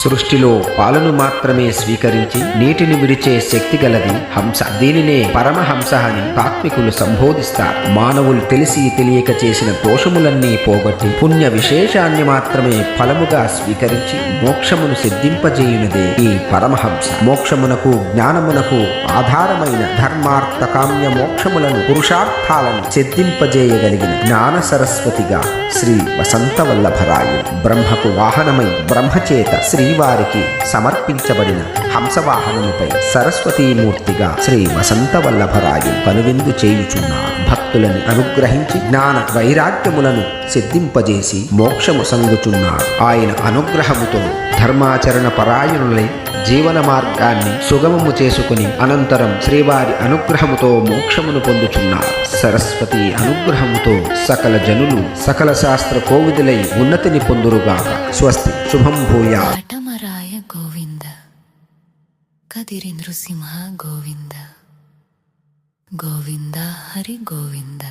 సృష్టిలో పాలను మాత్రమే స్వీకరించి నీటిని విడిచే శక్తి గలది హంస. దీనినే పరమహంస అని తాత్వికులు సంబోధిస్తారు. మానవులు తెలిసి తెలియక చేసిన దోషములన్నీ పోగొట్టి పుణ్య విశేషాన్ని మాత్రమే ఫలముగా స్వీకరించి మోక్షమును సిద్ధింపజేయునదే ఈ పరమహంస. మోక్షమునకు జ్ఞానమునకు ఆధారమైన ధర్మార్థ కామ్య మోక్షములను పురుషార్థాలను సిద్ధింపజేయగలిగిన జ్ఞాన సరస్వతిగా శ్రీ వసంతవల్లభరాయుడు. బ్రహ్మకు వాహనమై బ్రహ్మచేత శ్రీవారికి సమర్పించబడిన హంసవాహనముపై సరస్వతీమూర్తిగా శ్రీ వసంతవల్లభరాయుడు కనువిందు చేయుచున్నారు. భక్తులను అనుగ్రహించి జ్ఞాన వైరాగ్యములను సిద్ధింపజేసి మోక్షము సంగుచున్నాడు. ఆయన అనుగ్రహముతో ధర్మాచరణ పరాయణులై జీవన మార్గాన్ని సుగమము చేసుకుని అనంతరం శ్రీవారి అనుగ్రహముతో మోక్షమును పొందుచున్నారు. సరస్వతి అనుగ్రహముతో సకల జనులు సకల శాస్త్ర కోవిదులై ఉన్నతిని పొందురుగాక. స్వస్తి. శుభం భూయా. కాటమరాయ గోవింద, కదిరి నృసింహ గోవింద, గోవింద హరి గోవింద.